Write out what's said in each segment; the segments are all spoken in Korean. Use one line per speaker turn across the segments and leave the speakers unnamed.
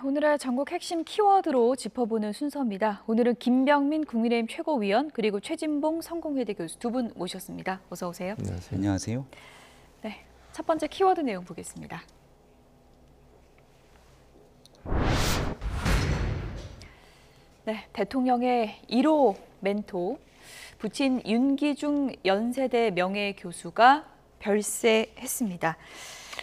오늘의 전국 핵심 키워드로 짚어보는 순서입니다. 오늘은 김병민 국민의힘 최고위원 그리고 최진봉 성공회대 교수 두 분 모셨습니다. 어서 오세요.
안녕하세요.
안녕하세요.
네, 첫 번째 키워드 내용 보겠습니다. 네, 대통령의 1호 멘토, 부친 윤기중 연세대 명예교수가 별세했습니다.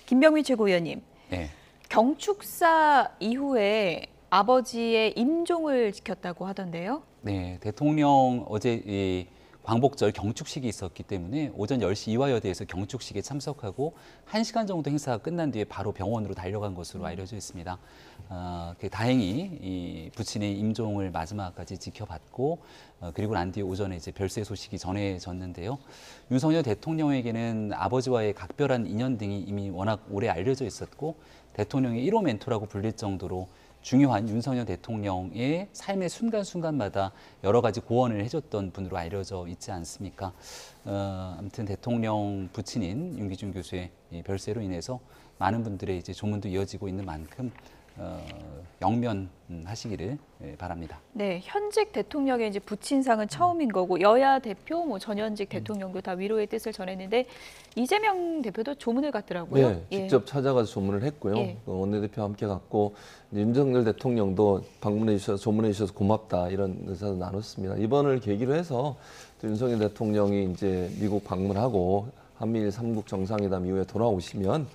김병민 최고위원님.
네.
경축사 이후에 아버지의 임종을 지켰다고 하던데요.
네, 대통령 어제 이 광복절 경축식이 있었기 때문에 오전 10시 이화여대에서 경축식에 참석하고 1시간 정도 행사가 끝난 뒤에 바로 병원으로 달려간 것으로 알려져 있습니다. 다행히 이 부친의 임종을 마지막까지 지켜봤고 그리고 난 뒤에 오전에 이제 별세 소식이 전해졌는데요. 윤석열 대통령에게는 아버지와의 각별한 인연 등이 이미 워낙 오래 알려져 있었고 대통령의 1호 멘토라고 불릴 정도로 중요한 윤석열 대통령의 삶의 순간순간마다 여러 가지 고언을 해줬던 분으로 알려져 있지 않습니까? 아무튼 대통령 부친인 윤기중 교수의 별세로 인해서 많은 분들의 이제 조문도 이어지고 있는 만큼 영면하시기를 바랍니다.
네, 현직 대통령의 이제 부친상은 처음인 거고 여야 대표, 전현직 대통령도 다 위로의 뜻을 전했는데 이재명 대표도 조문을 갔더라고요.
네, 직접 찾아가서 조문을 했고요.
예.
원내대표와 함께 갔고 윤석열 대통령도 방문해 주셔서 조문해 주셔서 고맙다 이런 의사도 나눴습니다. 이번을 계기로 해서 또 윤석열 대통령이 이제 미국 방문하고 한미일 3국 정상회담 이후에 돌아오시면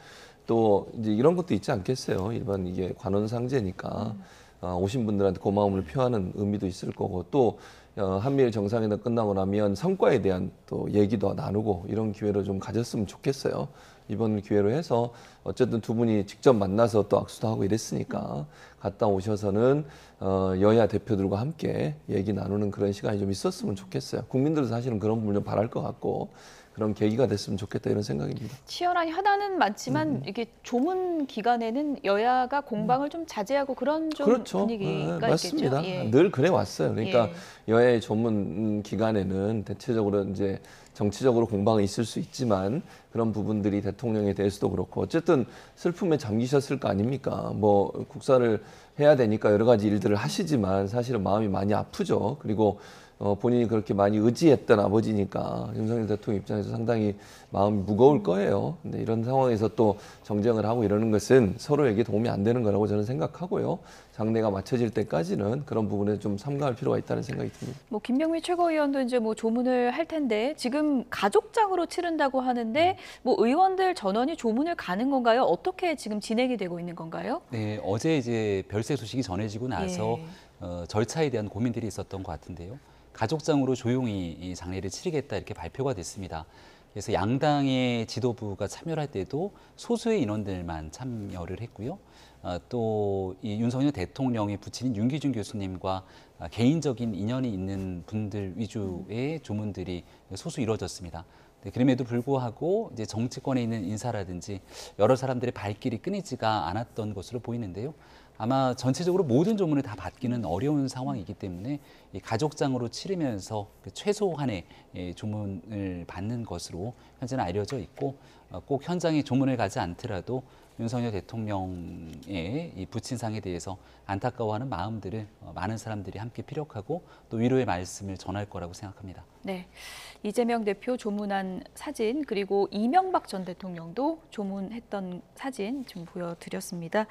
또 이제 이런 것도 있지 않겠어요. 일반 이게 관원상제니까 오신 분들한테 고마움을 표하는 의미도 있을 거고 또 한미일 정상회담 끝나고 나면 성과에 대한 또 얘기도 나누고 이런 기회를 좀 가졌으면 좋겠어요. 이번 기회로 해서 어쨌든 두 분이 직접 만나서 또 악수도 하고 이랬으니까 갔다 오셔서는 여야 대표들과 함께 얘기 나누는 그런 시간이 좀 있었으면 좋겠어요. 국민들도 사실은 그런 부분 좀 바랄 것 같고 그런 계기가 됐으면 좋겠다 이런 생각입니다.
치열한 현안은 많지만 이게 조문 기간에는 여야가 공방을 좀 자제하고 그런 좀
그렇죠.
분위기가
맞습니다.
있겠죠. 예.
늘 그래 왔어요. 그러니까
예.
여야의 조문 기간에는 대체적으로 이제 정치적으로 공방이 있을 수 있지만 그런 부분들이 대통령에 대해서도 그렇고 어쨌든 슬픔에 잠기셨을 거 아닙니까? 뭐 국사를 해야 되니까 여러 가지 일들을 하시지만 사실은 마음이 많이 아프죠. 그리고 본인이 그렇게 많이 의지했던 아버지니까 윤석열 대통령 입장에서 상당히 마음이 무거울 거예요. 근데 이런 상황에서 또 정쟁을 하고 이러는 것은 서로에게 도움이 안 되는 거라고 저는 생각하고요. 장례가 마쳐질 때까지는 그런 부분에 좀 삼가할 필요가 있다는 생각이 듭니다.
뭐 김병민 최고위원도 이제 뭐 조문을 할 텐데 지금 가족장으로 치른다고 하는데 뭐 의원들 전원이 조문을 가는 건가요? 어떻게 지금 진행이 되고 있는 건가요?
네, 어제 이제 별세 소식이 전해지고 나서
예.
절차에 대한 고민들이 있었던 것 같은데요. 가족장으로 조용히 이 장례를 치르겠다 이렇게 발표가 됐습니다. 그래서 양당의 지도부가 참여할 때도 소수의 인원들만 참여를 했고요. 또 이 윤석열 대통령의 부친인 윤기중 교수님과 개인적인 인연이 있는 분들 위주의 조문들이 소수 이루어졌습니다. 네, 그럼에도 불구하고 이제 정치권에 있는 인사라든지 여러 사람들의 발길이 끊이지가 않았던 것으로 보이는데요. 아마 전체적으로 모든 조문을 다 받기는 어려운 상황이기 때문에 이 가족장으로 치르면서 최소한의 조문을 받는 것으로 현재는 알려져 있고 꼭 현장에 조문을 가지 않더라도 윤석열 대통령의 이 부친상에 대해서 안타까워하는 마음들을 많은 사람들이 함께 피력하고 또 위로의 말씀을 전할 거라고 생각합니다.
네, 이재명 대표 조문한 사진 그리고 이명박 전 대통령도 조문했던 사진 좀 보여드렸습니다.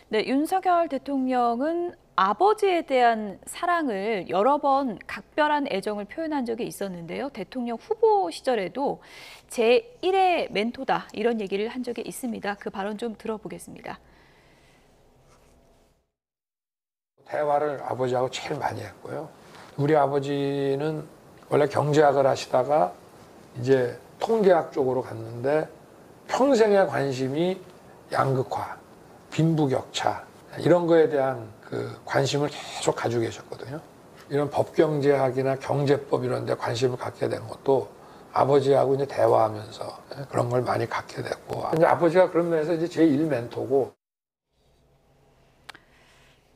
네, 윤석열 대통령은 아버지에 대한 사랑을 여러 번 각별한 애정을 표현한 적이 있었는데요. 대통령 후보 시절에도 제1의 멘토다 이런 얘기를 한 적이 있습니다. 그 발언 좀 들어보겠습니다.
대화를 아버지하고 제일 많이 했고요. 우리 아버지는 원래 경제학을 하시다가 이제 통계학 쪽으로 갔는데 평생의 관심이 양극화, 빈부격차 이런 거에 대한 그 관심을 계속 가지고 계셨거든요. 이런 법경제학이나 경제법 이런 데 관심을 갖게 된 것도 아버지하고 이제 대화하면서 그런 걸 많이 갖게 됐고 이제 아버지가 그런 면에서 이제 제1 멘토고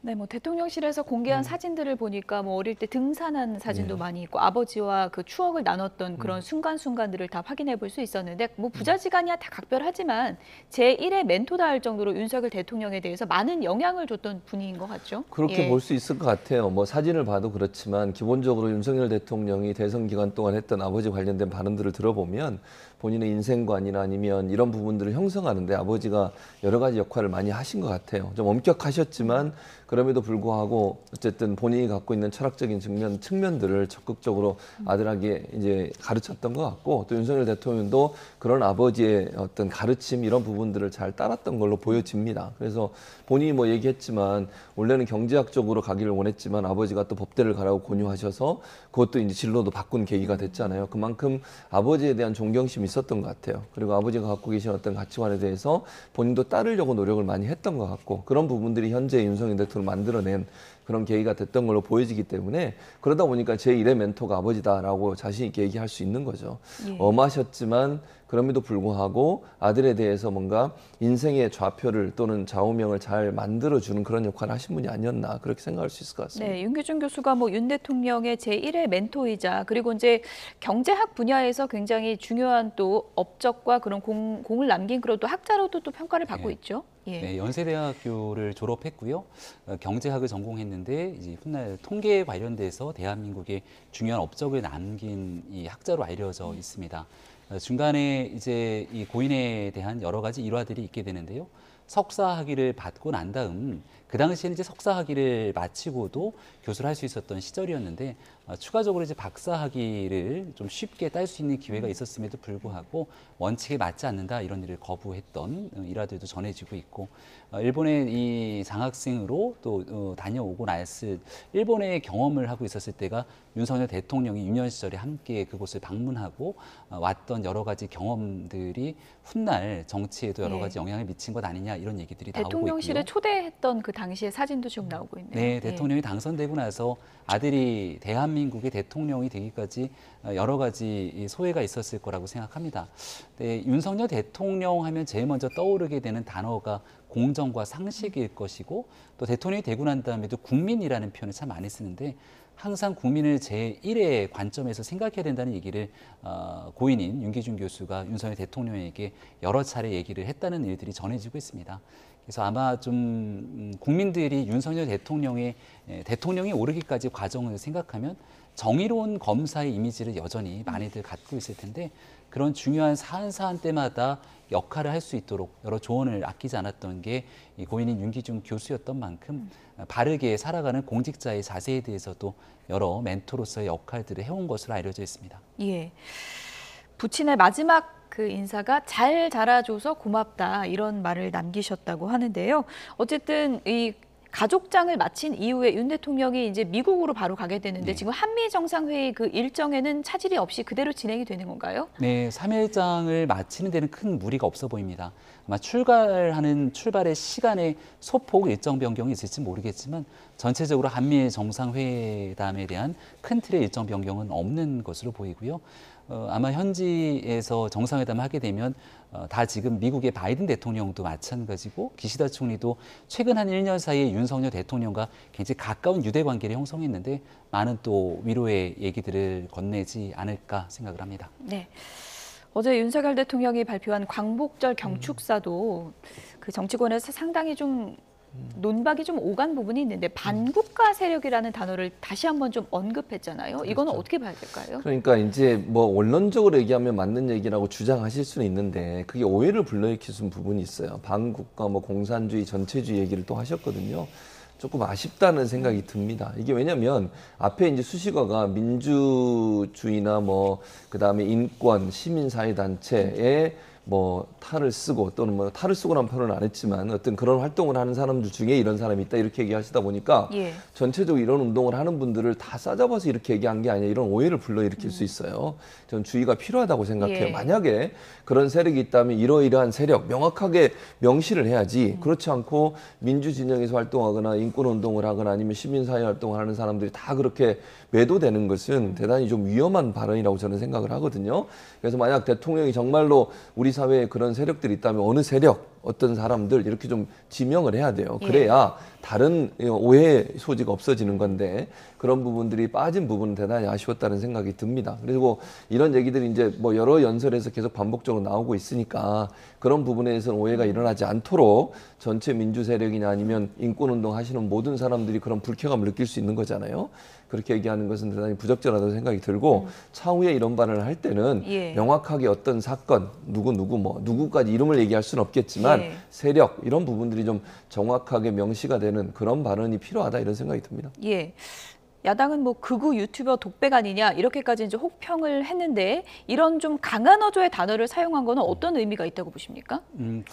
네, 뭐 대통령실에서 공개한 사진들을 보니까 뭐 어릴 때 등산한 사진도 많이 있고 아버지와 그 추억을 나눴던 그런 순간순간들을 다 확인해 볼 수 있었는데 뭐 부자지간이야 다 각별하지만 제1의 멘토다 할 정도로 윤석열 대통령에 대해서 많은 영향을 줬던 분인 것 같죠.
그렇게
예.
볼 수 있을 것 같아요. 뭐 사진을 봐도 그렇지만 기본적으로 윤석열 대통령이 대선 기간 동안 했던 아버지 관련된 발언들을 들어보면 본인의 인생관이나 아니면 이런 부분들을 형성하는데 아버지가 여러 가지 역할을 많이 하신 것 같아요. 좀 엄격하셨지만 그럼에도 불구하고 어쨌든 본인이 갖고 있는 철학적인 측면들을 적극적으로 아들에게 이제 가르쳤던 것 같고 또 윤석열 대통령도 그런 아버지의 어떤 가르침 이런 부분들을 잘 따랐던 걸로 보여집니다. 그래서 본인이 뭐 얘기했지만 원래는 경제학적으로 가기를 원했지만 아버지가 또 법대를 가라고 권유하셔서 그것도 이제 진로도 바꾼 계기가 됐잖아요. 그만큼 아버지에 대한 존경심이 있었던 것 같아요. 그리고 아버지가 갖고 계신 어떤 가치관에 대해서 본인도 따르려고 노력을 많이 했던 것 같고 그런 부분들이 현재 윤석열 대통령을 만들어낸 그런 계기가 됐던 걸로 보여지기 때문에 그러다 보니까 제1의 멘토가 아버지다라고 자신 있게 얘기할 수 있는 거죠.
예.
엄하셨지만 그럼에도 불구하고 아들에 대해서 뭔가 인생의 좌표를 또는 좌우명을 잘 만들어주는 그런 역할을 하신 분이 아니었나 그렇게 생각할 수 있을 것 같습니다.
네, 윤기준 교수가 뭐 윤 대통령의 제1의 멘토이자 그리고 이제 경제학 분야에서 굉장히 중요한 또 업적과 그런 공을 남긴 그런 또 학자로도 또 평가를 받고
네.
있죠. 예.
네, 연세대학교를 졸업했고요. 경제학을 전공했는데 이제 훗날 통계에 관련돼서 대한민국의 중요한 업적을 남긴 이 학자로 알려져 있습니다. 중간에 이제 이 고인에 대한 여러 가지 일화들이 있게 되는데요. 석사 학위를 받고 난 다음 그 당시에는 이제 석사 학위를 마치고도 교수를 할 수 있었던 시절이었는데 추가적으로 이제 박사 학위를 좀 쉽게 딸 수 있는 기회가 있었음에도 불구하고 원칙에 맞지 않는다 이런 일을 거부했던 일화들도 전해지고 있고 일본의 이 장학생으로 또 다녀오고 났을 일본의 경험을 하고 있었을 때가 윤석열 대통령이 유년 시절에 함께 그곳을 방문하고 왔던 여러 가지 경험들이 훗날 정치에도 여러 가지 영향을 미친 것 아니냐 이런 얘기들이 나오고 있고요.
대통령실에 초대했던 그 당시의 사진도 지금 나오고 있네요.
네,
예.
대통령이 당선되고 나서 아들이 대한민국의 대통령이 되기까지 여러 가지 소회가 있었을 거라고 생각합니다. 네, 윤석열 대통령 하면 제일 먼저 떠오르게 되는 단어가 공정과 상식일 것이고 또 대통령이 되고 난 다음에도 국민이라는 표현을 참 많이 쓰는데 항상 국민을 제1의 관점에서 생각해야 된다는 얘기를 고인인 윤기준 교수가 윤석열 대통령에게 여러 차례 얘기를 했다는 일들이 전해지고 있습니다. 그래서 아마 좀 국민들이 윤석열 대통령이 오르기까지 과정을 생각하면 정의로운 검사의 이미지를 여전히 많이들 갖고 있을 텐데 그런 중요한 사안 때마다 역할을 할 수 있도록 여러 조언을 아끼지 않았던 게 이 고인인 윤기준 교수였던 만큼 바르게 살아가는 공직자의 자세에 대해서도 여러 멘토로서의 역할들을 해온 것으로 알려져 있습니다.
예. 부친의 마지막 그 인사가 잘 자라줘서 고맙다 이런 말을 남기셨다고 하는데요. 어쨌든 이 가족장을 마친 이후에 윤 대통령이 이제 미국으로 바로 가게 되는데
네.
지금 한미 정상회의 그 일정에는 차질이 없이 그대로 진행이 되는 건가요?
네, 3일장을 마치는 데는 큰 무리가 없어 보입니다. 아마 출발의 시간에 소폭 일정 변경이 있을지 모르겠지만 전체적으로 한미 정상회담에 대한 큰 틀의 일정 변경은 없는 것으로 보이고요. 아마 현지에서 정상회담을 하게 되면 다 지금 미국의 바이든 대통령도 마찬가지고 기시다 총리도 최근 한 1년 사이에 윤석열 대통령과 굉장히 가까운 유대 관계를 형성했는데 많은 또 위로의 얘기들을 건네지 않을까 생각을 합니다.
네. 어제 윤석열 대통령이 발표한 광복절 경축사도 그 정치권에서 상당히 좀 논박이 좀 오간 부분이 있는데 반국가 세력이라는 단어를 다시 한번 좀 언급했잖아요. 이거는
그렇죠.
어떻게 봐야 될까요?
그러니까 이제 뭐 원론적으로 얘기하면 맞는 얘기라고 주장하실 수는 있는데 그게 오해를 불러일으킬 수 있는 부분이 있어요. 반국가 뭐 공산주의 전체주의 얘기를 또 하셨거든요. 조금 아쉽다는 생각이 듭니다. 이게 왜냐면 앞에 이제 수식어가 민주주의나 뭐 그다음에 인권, 시민사회단체에 뭐 탈을 쓰고 또는 뭐 탈을 쓰고란 표현은 안 했지만 어떤 그런 활동을 하는 사람들 중에 이런 사람이 있다 이렇게 얘기하시다 보니까
예.
전체적으로 이런 운동을 하는 분들을 다 싸잡아서 이렇게 얘기한 게 아니라 이런 오해를 불러일으킬 수 있어요. 저는 주의가 필요하다고 생각해요.
예.
만약에 그런 세력이 있다면 이러이러한 세력 명확하게 명시를 해야지 그렇지 않고 민주진영에서 활동하거나 인권운동을 하거나 아니면 시민사회 활동을 하는 사람들이 다 그렇게 매도되는 것은 대단히 좀 위험한 발언이라고 저는 생각을 하거든요. 그래서 만약 대통령이 정말로 우리 사회에 그런 세력들이 있다면 어느 세력 어떤 사람들 이렇게 좀 지명을 해야 돼요. 그래야 다른 오해 소지가 없어지는 건데 그런 부분들이 빠진 부분은 대단히 아쉬웠다는 생각이 듭니다. 그리고 이런 얘기들이 이제 뭐 여러 연설에서 계속 반복적으로 나오고 있으니까 그런 부분에서는 오해가 일어나지 않도록 전체 민주 세력이나 아니면 인권운동 하시는 모든 사람들이 그런 불쾌감을 느낄 수 있는 거잖아요. 그렇게 얘기하는 것은 대단히 부적절하다고 생각이 들고 차후에 이런 발언을 할 때는 명확하게 어떤 사건, 누구까지 이름을 얘기할 수는 없겠지만 세력 이런 부분들이 좀 정확하게 명시가 되는 그런 발언이 필요하다 이런 생각이 듭니다.
예. 야당은 뭐 극우 유튜버 독백 아니냐 이렇게까지 이제 혹평을 했는데 이런 좀 강한 어조의 단어를 사용한 거는 어떤 의미가 있다고 보십니까?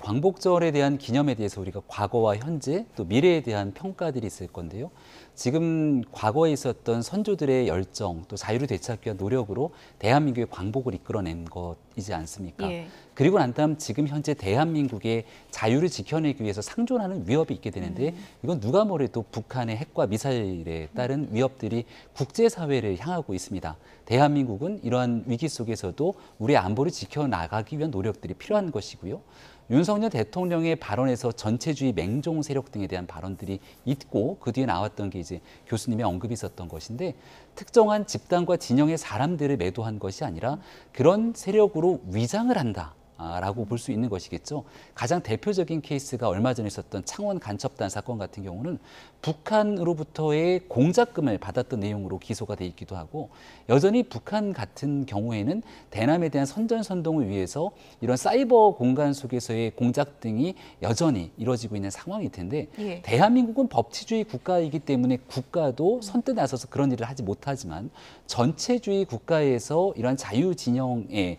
광복절에 대한 기념에 대해서 우리가 과거와 현재 또 미래에 대한 평가들이 있을 건데요. 지금 과거에 있었던 선조들의 열정 또 자유를 되찾기 위한 노력으로 대한민국의 광복을 이끌어낸 것이지 않습니까? 그리고 난 다음 지금 현재 대한민국의 자유를 지켜내기 위해서 상존하는 위협이 있게 되는데 이건 누가 뭐래도 북한의 핵과 미사일에 따른 위협들이 국제사회를 향하고 있습니다. 대한민국은 이러한 위기 속에서도 우리의 안보를 지켜나가기 위한 노력들이 필요한 것이고요. 윤석열 대통령의 발언에서 전체주의 맹종 세력 등에 대한 발언들이 있고 그 뒤에 나왔던 게 이제 교수님의 언급이 있었던 것인데 특정한 집단과 진영의 사람들을 매도한 것이 아니라 그런 세력으로 위장을 한다. 라고 볼 수 있는 것이겠죠. 가장 대표적인 케이스가 얼마 전에 있었던 창원 간첩단 사건 같은 경우는 북한으로부터의 공작금을 받았던 내용으로 기소가 돼 있기도 하고 여전히 북한 같은 경우에는 대남에 대한 선전선동을 위해서 이런 사이버 공간 속에서의 공작 등이 여전히 이루어지고 있는 상황일 텐데 대한민국은 법치주의 국가이기 때문에 국가도 선뜻 나서서 그런 일을 하지 못하지만 전체주의 국가에서 이러한 자유 진영의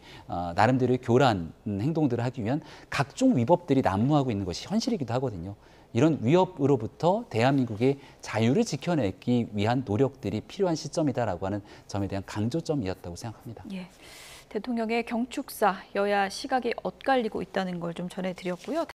나름대로의 교란 행동들을 하기 위한 각종 위법들이 난무하고 있는 것이 현실이기도 하거든요. 이런 위협으로부터 대한민국의 자유를 지켜내기 위한 노력들이 필요한 시점이다라고 하는 점에 대한 강조점이었다고 생각합니다.
예. 대통령의 경축사, 여야 시각이 엇갈리고 있다는 걸 좀 전해드렸고요.